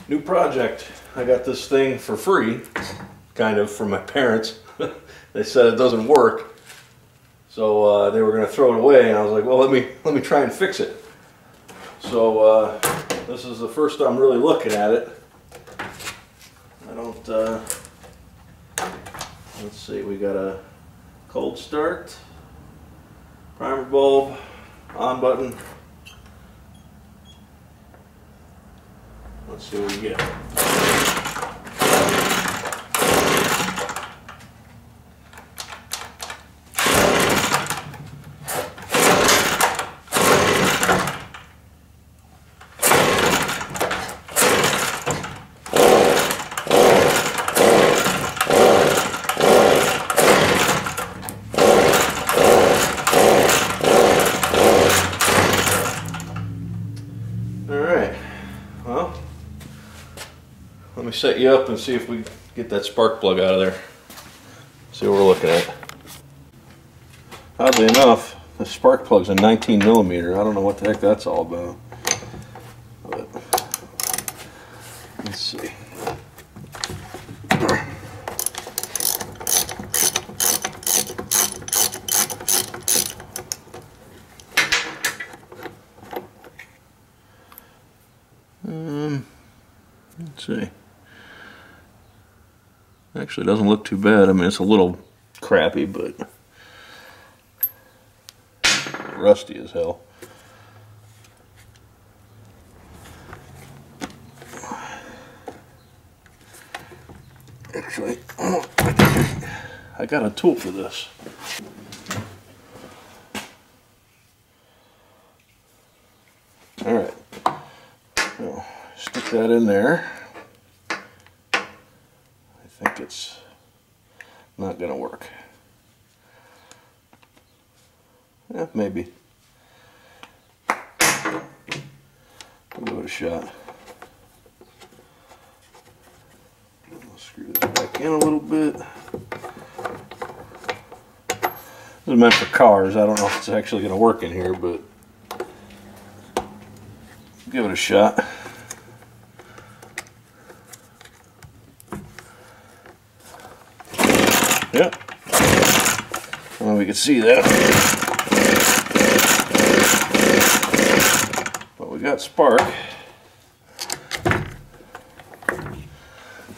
New project. I got this thing for free, kind of, from my parents. They said it doesn't work, so they were going to throw it away, and I was like, well, let me try and fix it. So this is the first I'm really looking at it. I don't, let's see, we got a cold start, primer bulb, on button. Let's see what we get. Let me set you up and see if we get that spark plug out of there. See what we're looking at. Oddly enough, the spark plug's a 19mm. I don't know what the heck that's all about. But let's see. Let's see. Actually, it doesn't look too bad. I mean, it's a little crappy, but rusty as hell. Actually, I got a tool for this. All right. So, stick that in there. I think it's not going to work. Yeah, maybe. We'll give it a shot. I'll screw this back in a little bit. This is meant for cars. I don't know if it's actually going to work in here, but give it a shot. Yep. Well, we can see that. But we got spark.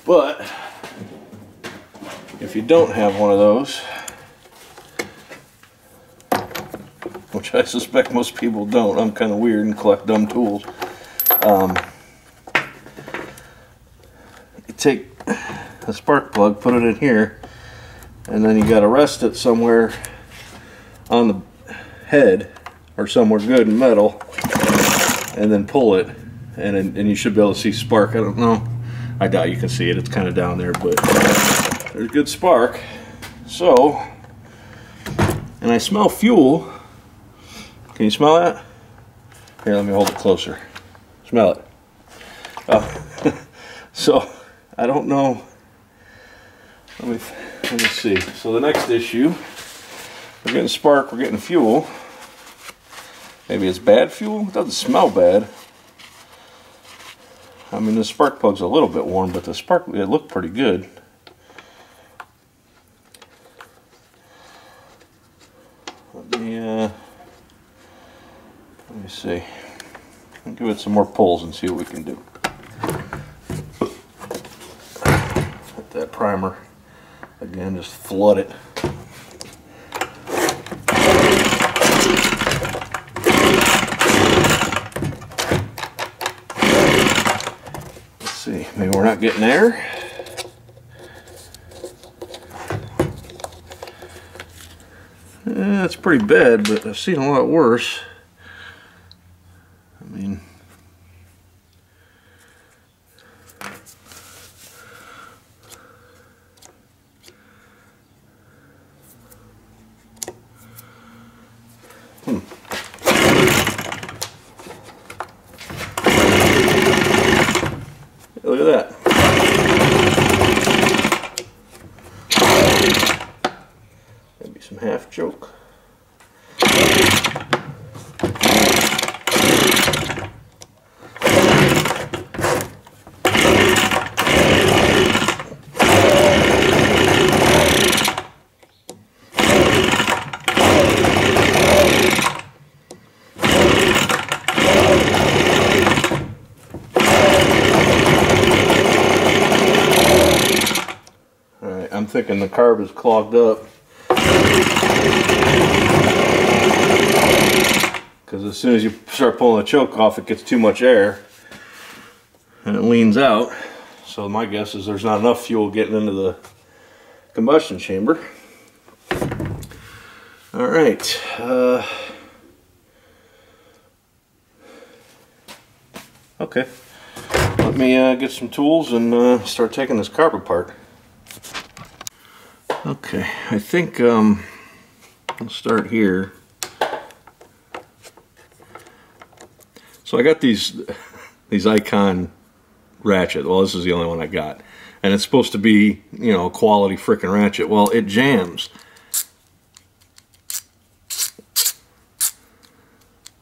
But if you don't have one of those, which I suspect most people don't, I'm kind of weird and collect dumb tools. You take a spark plug, put it in here, and then you got to rest it somewhere on the head or somewhere good in metal, and then pull it, and you should be able to see spark. I don't know. I doubt you can see it. It's kind of down there, but there's good spark. So, and I smell fuel. Can you smell that? Here, let me hold it closer. Smell it. Oh. So, I don't know. Let me see. So the next issue, we're getting spark, we're getting fuel. Maybe it's bad fuel? It doesn't smell bad. I mean, the spark plug's a little bit warm, but the spark, it looked pretty good. Let me see. I'll give it some more pulls and see what we can do. Put that primer. Again, just flood it. Let's see, maybe we're not getting air. It's pretty bad, but I've seen a lot worse. I mean, look at that. Maybe some half choke. I'm thinking the carb is clogged up. Because as soon as you start pulling the choke off, it gets too much air and it leans out. So my guess is there's not enough fuel getting into the combustion chamber. All right. Okay. Let me get some tools and start taking this carb apart. Okay, I think I'll start here. So I got these Icon ratchet. Well, this is the only one I got, and it's supposed to be, you know, a quality frickin' ratchet. Well, it jams.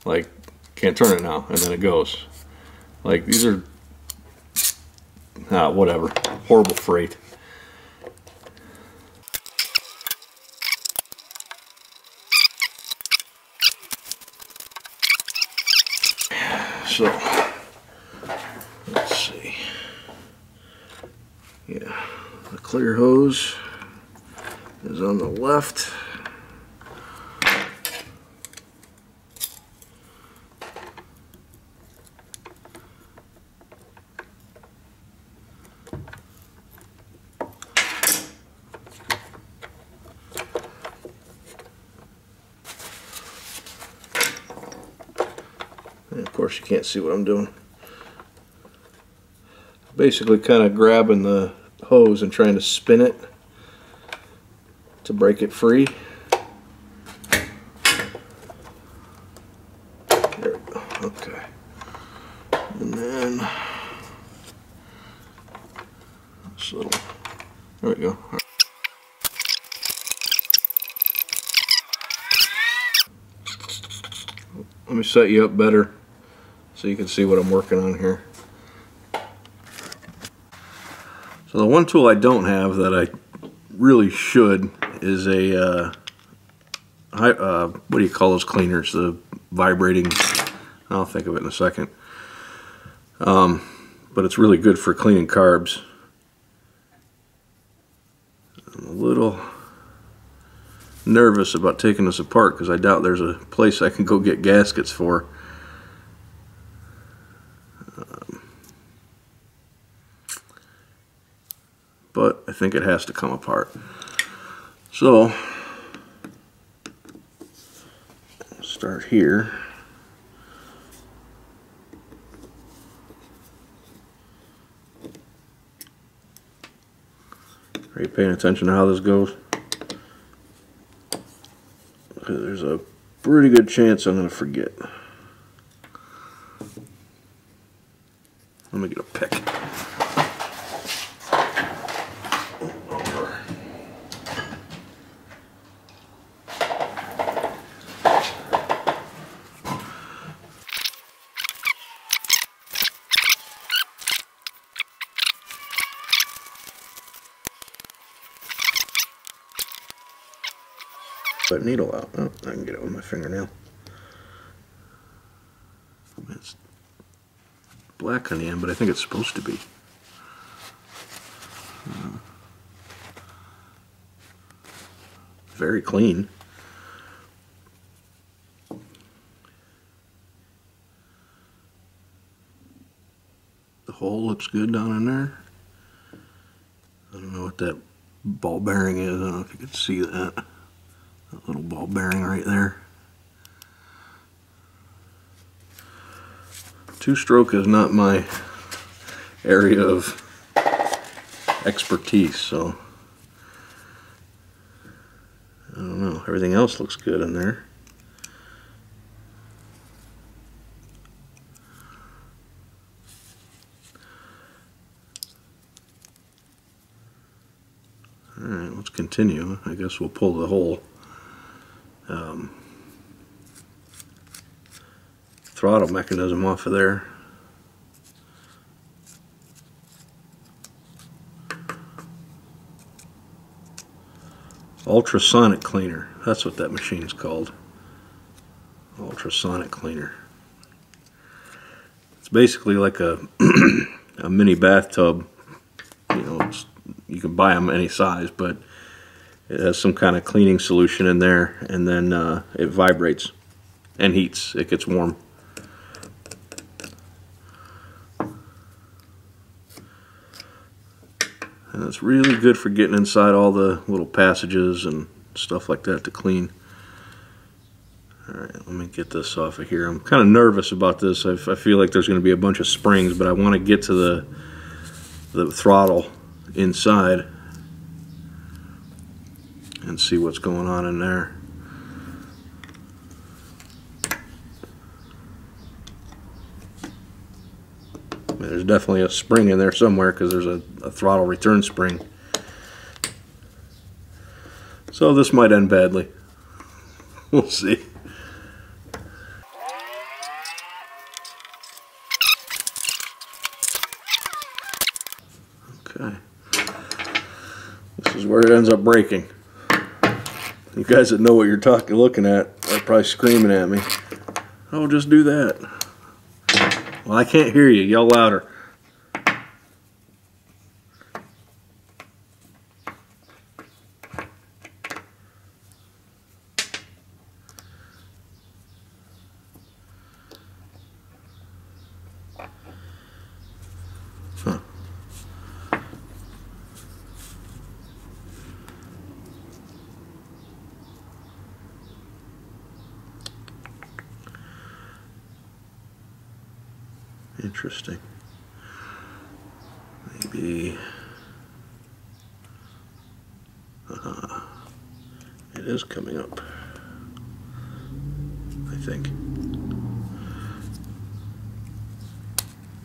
Like, can't turn it now, and then it goes. Like, these are whatever, horrible freight. So, let's see. Yeah, the clear hose is on the left. And of course you can't see what I'm doing. Basically kind of grabbing the hose and trying to spin it to break it free. There we go. Okay. And then this little, there we go. Let me set you up better so you can see what I'm working on here. So the one tool I don't have that I really should is a what do you call those cleaners? The vibrating, I'll think of it in a second. But it's really good for cleaning carbs. I'm a little nervous about taking this apart because I doubt there's a place I can go get gaskets for. But I think it has to come apart. So, start here. Are you paying attention to how this goes? There's a pretty good chance I'm going to forget. Let me get a pick. That needle out. Oh, I can get it with my fingernail. It's black on the end, but I think it's supposed to be. Very clean. The hole looks good down in there. I don't know what that ball bearing is. I don't know if you can see that. That little ball bearing right there. Two-stroke is not my area of expertise, so I don't know. Everything else looks good in there. Alright, let's continue. I guess we'll pull the whole throttle mechanism off of there. Ultrasonic cleaner. That's what that machine's called. Ultrasonic cleaner. It's basically like a a mini bathtub. You know, it's, you can buy them any size, but it has some kind of cleaning solution in there, and then it vibrates and heats. It gets warm. And it's really good for getting inside all the little passages and stuff like that to clean. Alright, let me get this off of here. I'm kind of nervous about this. I feel like there's going to be a bunch of springs, but I want to get to the throttle inside and see what's going on in there. There's definitely a spring in there somewhere because there's a throttle return spring. So this might end badly. We'll see. Okay. This is where it ends up breaking. You guys that know what you're looking at are probably screaming at me. Oh, just do that. Well, I can't hear you. Yell louder. Huh. Interesting. Maybe it is coming up, I think.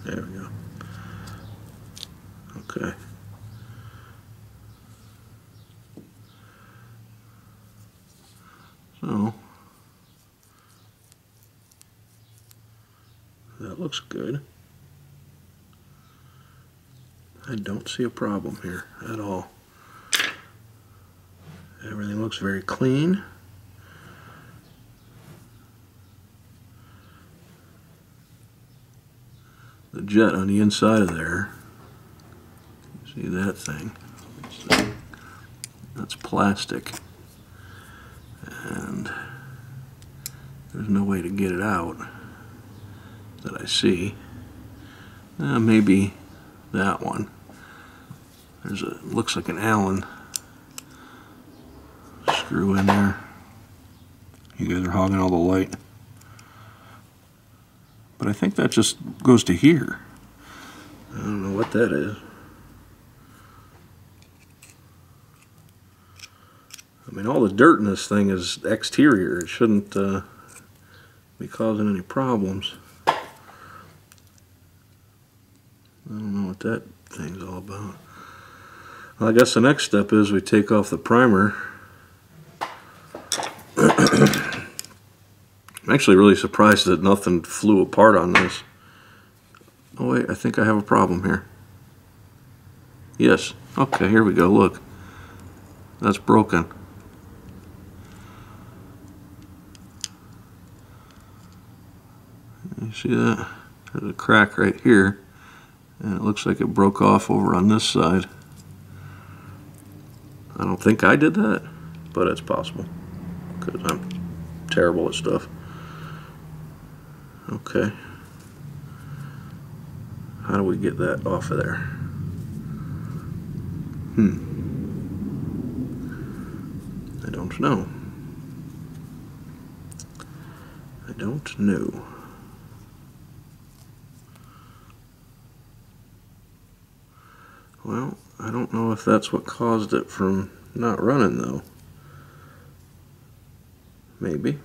There we go. Okay. So that looks good. I don't see a problem here at all. Everything looks very clean. The jet on the inside of there, see that thing? That's plastic. And there's no way to get it out that I see. Maybe that one. There's a, looks like an Allen screw in there. You guys are hogging all the light. But I think that just goes to here. I don't know what that is. I mean, all the dirt in this thing is exterior. It shouldn't be causing any problems. I don't know what that thing's all about. Well, I guess the next step is we take off the primer. I'm actually really surprised that nothing flew apart on this. Oh wait, I think I have a problem here. Yes. Okay, here we go. Look. That's broken. You see that? There's a crack right here. And it looks like it broke off over on this side. I don't think I did that, but it's possible. Because I'm terrible at stuff. Okay. How do we get that off of there? I don't know. I don't know. Well, I don't know if that's what caused it from not running though. Maybe.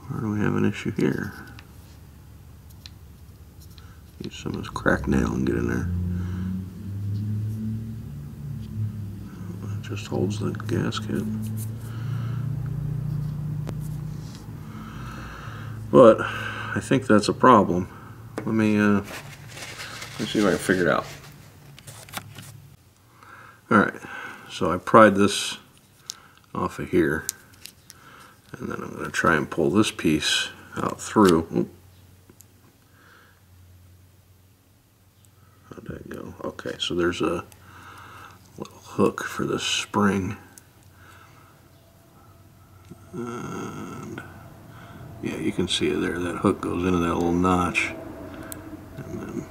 Where do we have an issue here? Use some of this cracked nail and get in there. It just holds the gasket. But I think that's a problem. Let's see if I can figure it out. Alright, so I pried this off of here. And then I'm going to try and pull this piece out through. Oop. How'd that go? Okay, so there's a little hook for the spring. And yeah, you can see it there. That hook goes into that little notch and then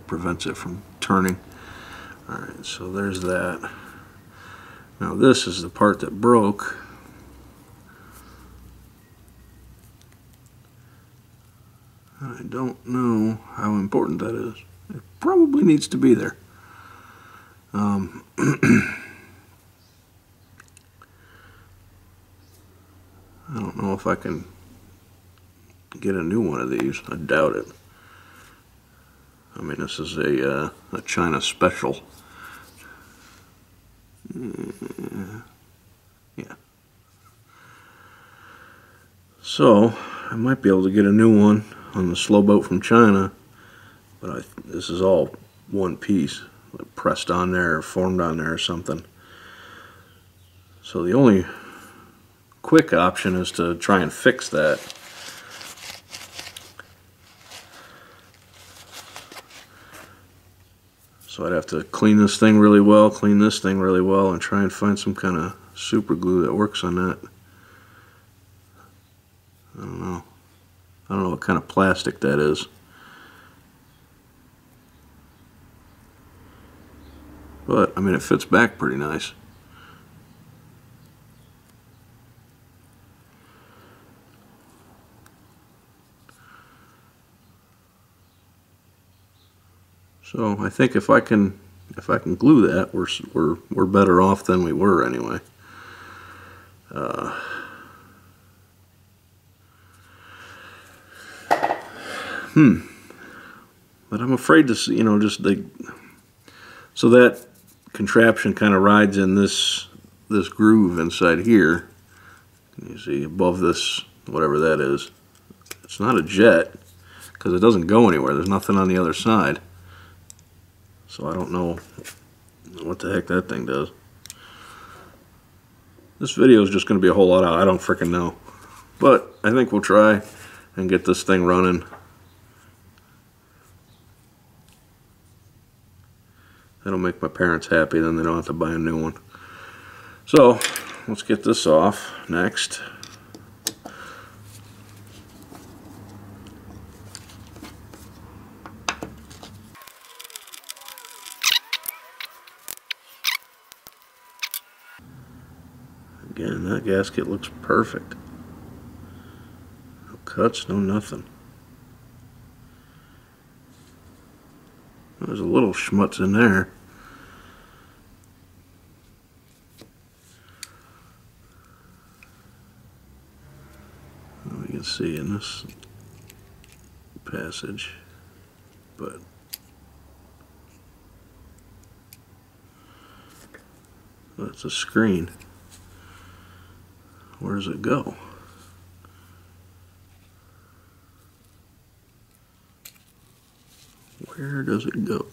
prevents it from turning. Alright, so there's that. Now this is the part that broke. I don't know how important that is. It probably needs to be there. I don't know if I can get a new one of these. I doubt it. I mean, this is a China special. Yeah. So I might be able to get a new one on the slow boat from China, but this is all one piece, like pressed on there or formed on there or something. So the only quick option is to try and fix that. So I'd have to clean this thing really well, clean this thing really well, and try and find some kind of super glue that works on that. I don't know. I don't know what kind of plastic that is. But, I mean, it fits back pretty nice. So I think if I can glue that, we're better off than we were anyway. But I'm afraid to see, so that contraption kind of rides in this groove inside here. You see above this, whatever that is. It's not a jet because it doesn't go anywhere. There's nothing on the other side. So I don't know what the heck that thing does. This video is just going to be a whole lot of I don't frickin' know. But I think we'll try and get this thing running. That'll make my parents happy, then they don't have to buy a new one. So let's get this off next. Again, that gasket looks perfect. No cuts, no nothing. There's a little schmutz in there. We can see in this passage, but that's a screen. Where does it go? Where does it go?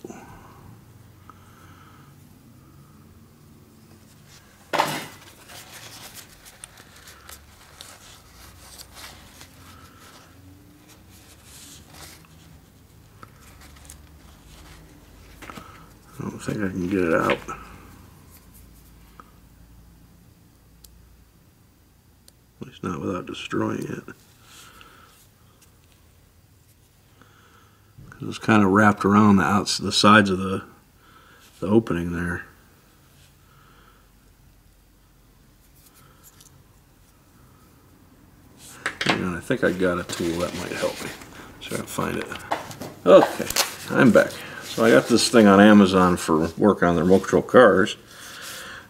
I don't think I can get it out. At least not without destroying it. Because it's kind of wrapped around the sides of the opening there. And I think I got a tool that might help me. So I can find it. Okay, I'm back. So I got this thing on Amazon for work on the remote control cars.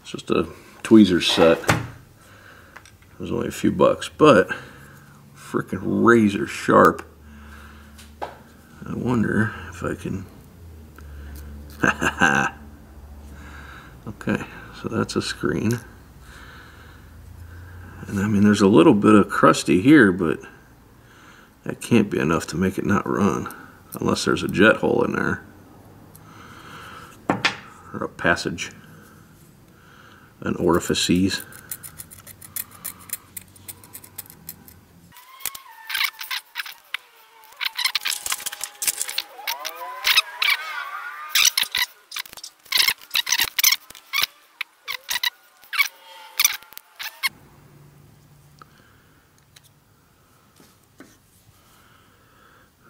It's just a tweezers set. It was only a few bucks, but freaking razor sharp. I wonder if I can. Okay, so that's a screen. And I mean, there's a little bit of crusty here, but that can't be enough to make it not run. Unless there's a jet hole in there. Or a passage. An orifices.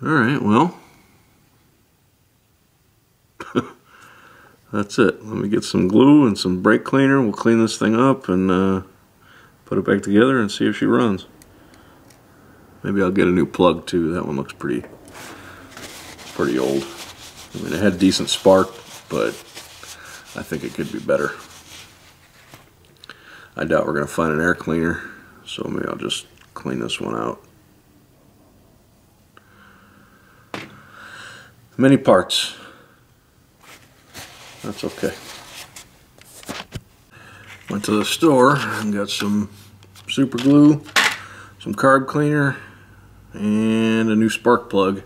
Alright, well, that's it. Let me get some glue and some brake cleaner. We'll clean this thing up and put it back together and see if she runs. Maybe I'll get a new plug too. That one looks pretty old. I mean, it had decent spark, but I think it could be better. I doubt we're going to find an air cleaner, so maybe I'll just clean this one out. Many parts. That's okay. Went to the store and got some super glue, some carb cleaner, and a new spark plug.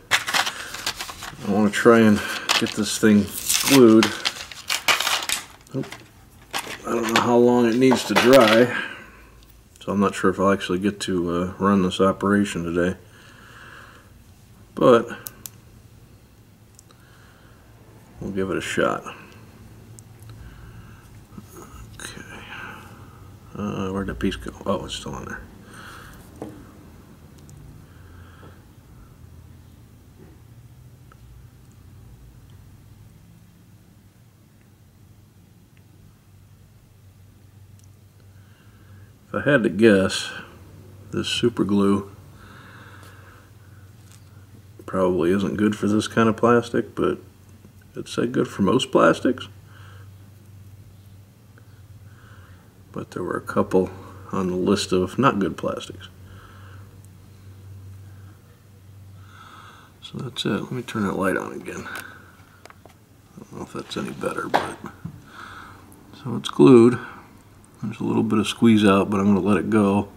I want to try and get this thing glued. I don't know how long it needs to dry, so I'm not sure if I'll actually get to run this operation today. But we'll give it a shot. Okay. Where'd that piece go? Oh, it's still on there. If I had to guess, this super glue probably isn't good for this kind of plastic, but it's good for most plastics. But there were a couple on the list of not good plastics. So that's it. Let me turn that light on again. I don't know if that's any better, but so it's glued. There's a little bit of squeeze out, but I'm going to let it go.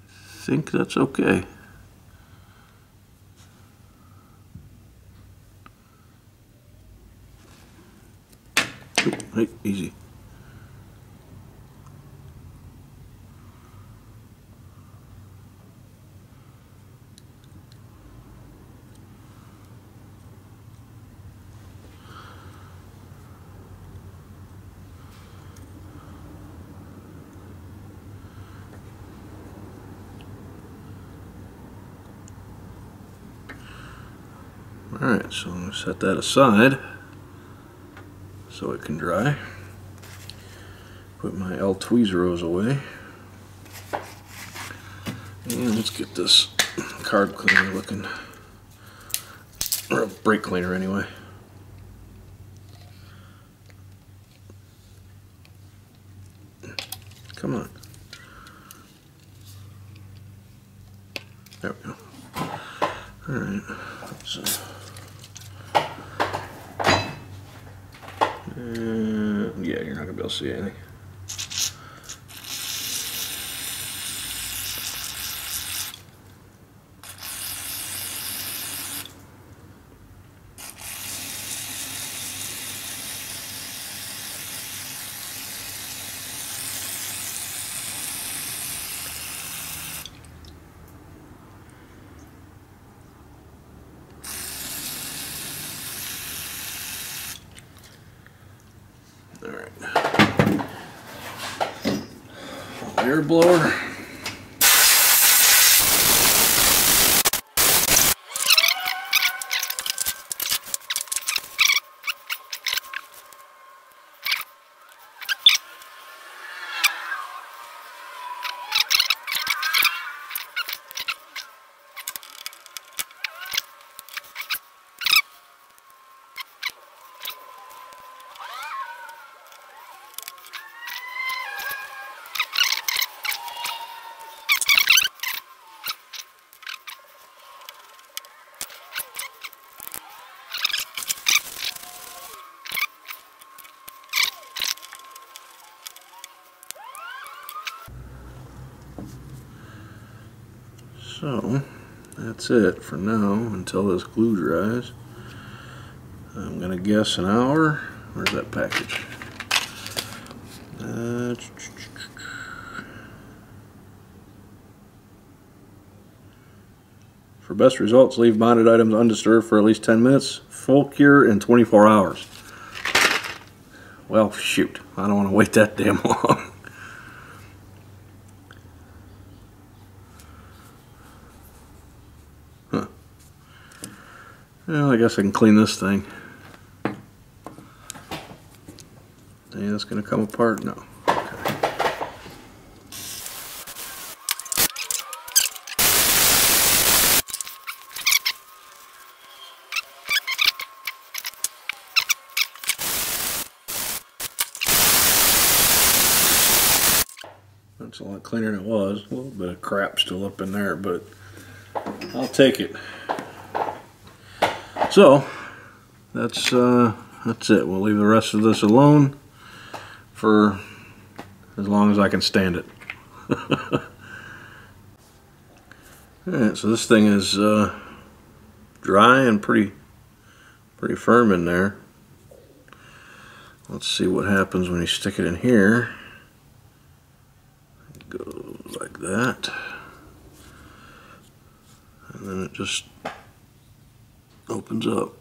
I think that's okay. Oh, hey, easy. Alright, so I'm going to set that aside so it can dry. Put my L Tweezers away. And let's get this carb cleaner looking, or a brake cleaner anyway. Come on. There we go. Alright, so yeah, you're not gonna be able to see anything. Alright. Air blower. So that's it for now until this glue dries. I'm gonna guess an hour. Where's that package? For best results, leave bonded items undisturbed for at least 10 minutes. Full cure in 24 hours. Well, shoot. I don't want to wait that damn long. Well, I guess I can clean this thing. Hey, that's gonna come apart? No. That's a lot cleaner than it was. A little bit of crap still up in there, but I'll take it. So that's it. We'll leave the rest of this alone for as long as I can stand it. Alright, so this thing is dry and pretty firm in there. Let's see what happens when you stick it in here. It goes like that. And then it just opens up.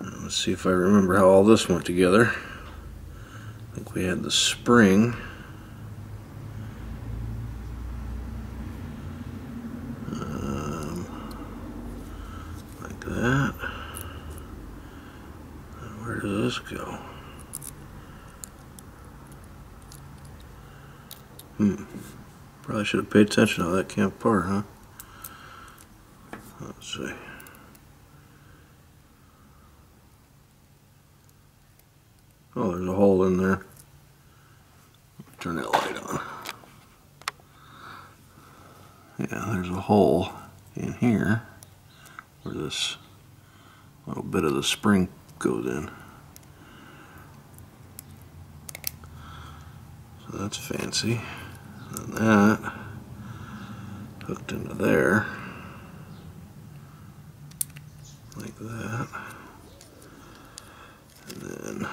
Let's see if I remember how all this went together. I think we had the spring. Like that. And where does this go? Probably should have paid attention to how that came apart, huh? Let's see. Oh, there's a hole in there. Turn that light on. Yeah, there's a hole in here where this little bit of the spring goes in. So that's fancy. And that hooked into there like that. And then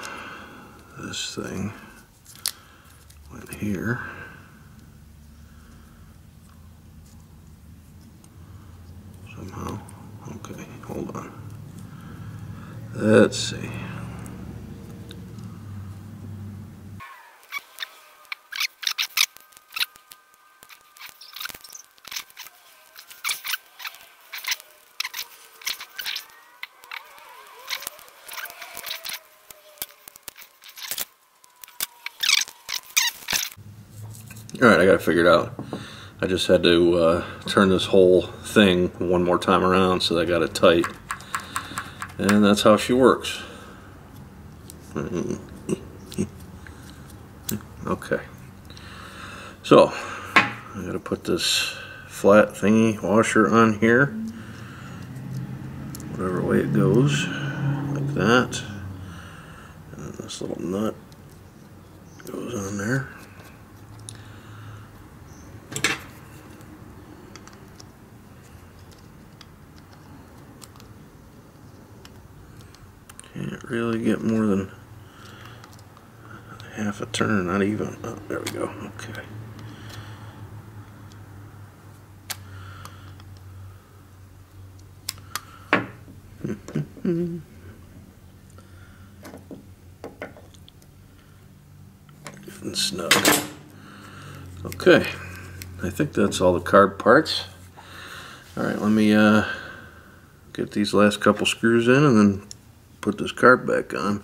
this thing went here. Somehow. Okay, hold on. Let's see. Alright, I got it figured out. I just had to turn this whole thing one more time around so that I got it tight. And that's how she works. Okay. So, I gotta put this flat thingy washer on here. Whatever way it goes. Like that. And then this little nut goes on there. Can't really get more than half a turn, not even. Oh, there we go. Okay. Good and snug. Okay. I think that's all the carb parts. Alright, let me get these last couple screws in and then put this carb back on,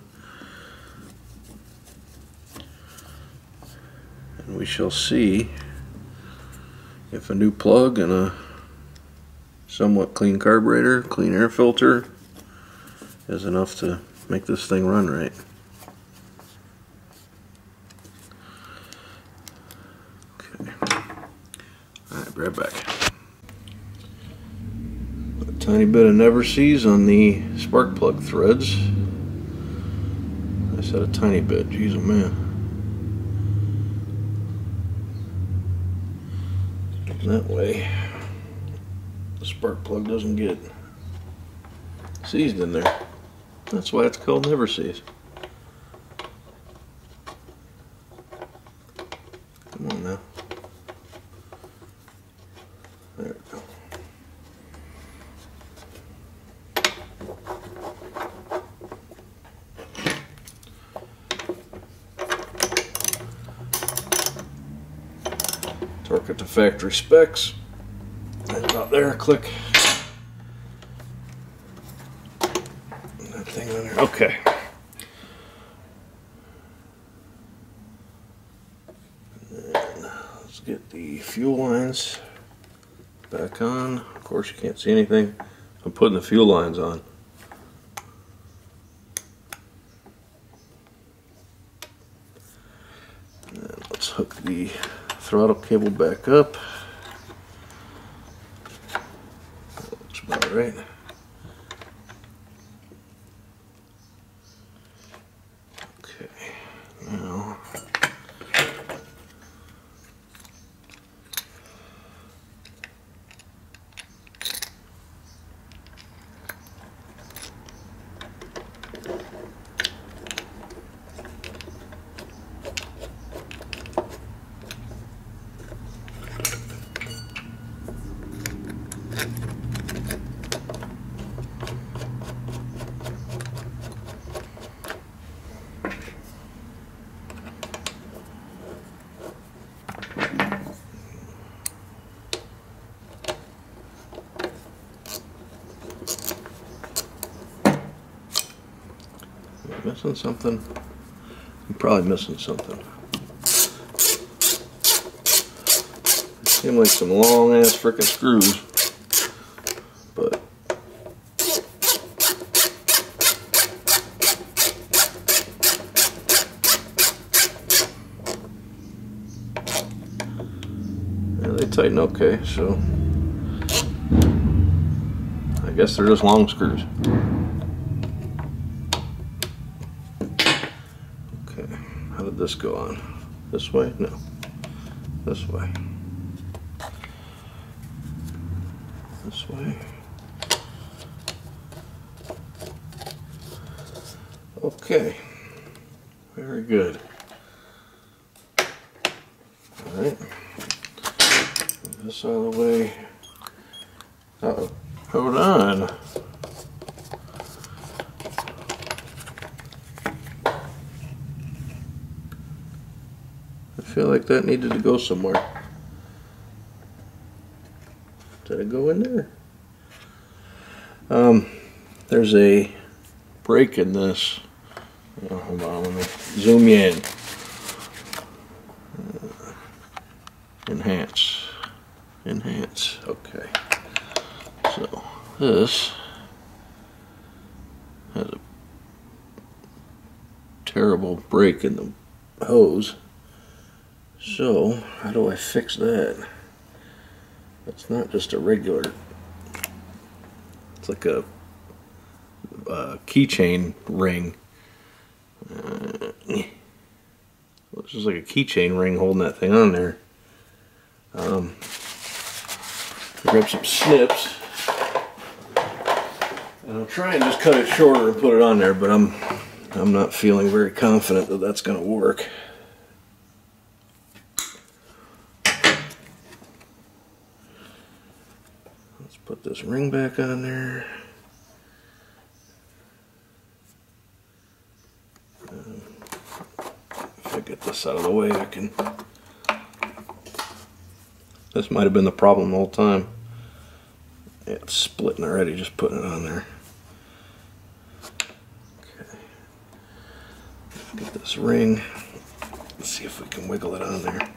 and we shall see if a new plug and a somewhat clean carburetor, clean air filter is enough to make this thing run right. Okay. Alright, be right back. Tiny bit of never sees on the spark plug threads. I said a tiny bit, jeez oh man. That way the spark plug doesn't get seized in there. That's why it's called never sees. Come on now. There we go. factory specs. Right about there, click. That thing on there. Okay. And let's get the fuel lines back on. Of course, you can't see anything. I'm putting the fuel lines on. And let's hook the throttle cable back up. That looks about right. Okay, now missing something? I'm probably missing something. They seem like some long ass frickin' screws, but yeah, they tighten okay, so I guess they're just long screws. How did this go on? This way? No. This way. This way. Okay. Very good. Alright. Move this out of the way. Uh-oh. Hold on. I feel like that needed to go somewhere. Did it go in there? There's a break in this. Oh, hold on, let me zoom you in. Enhance. Enhance. Okay. So this has a terrible break in the hose. So, how do I fix that? It's not just a regular, it's like a keychain ring. It's just like a keychain ring holding that thing on there. Grab some snips, and I'll try and just cut it shorter and put it on there, but I'm not feeling very confident that that's going to work. Let's put this ring back on there. If I get this out of the way, I can... This might have been the problem the whole time. Yeah, it's splitting already, just putting it on there. Okay. Get this ring. Let's see if we can wiggle it on there.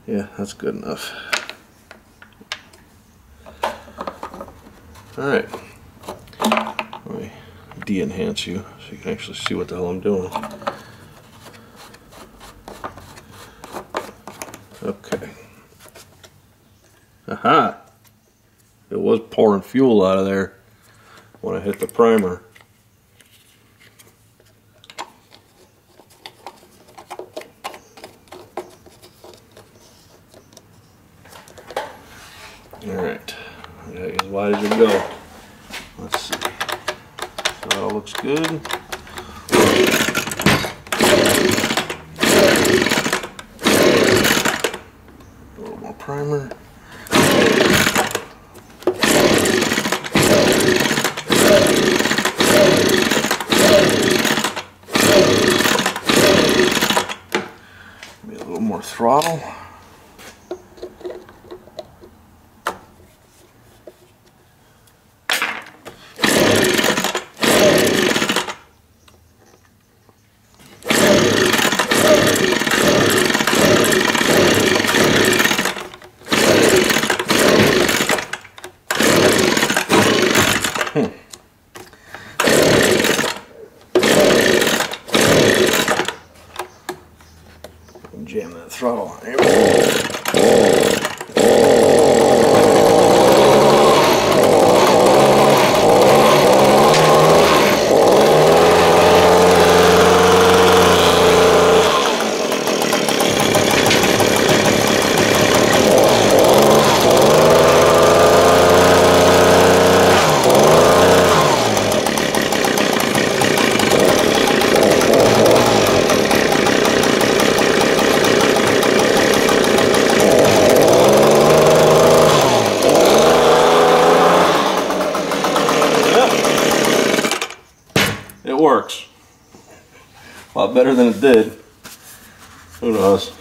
Yeah, that's good enough. Alright. Let me de-enhance you so you can actually see what the hell I'm doing. Okay. Aha! It was pouring fuel out of there when I hit the primer. Alright. As wide as it go. Let's see. So that all looks good. A little more primer. Maybe a little more throttle. works. A lot better than it did. Who knows?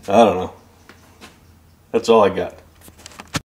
I don't know. That's all I got.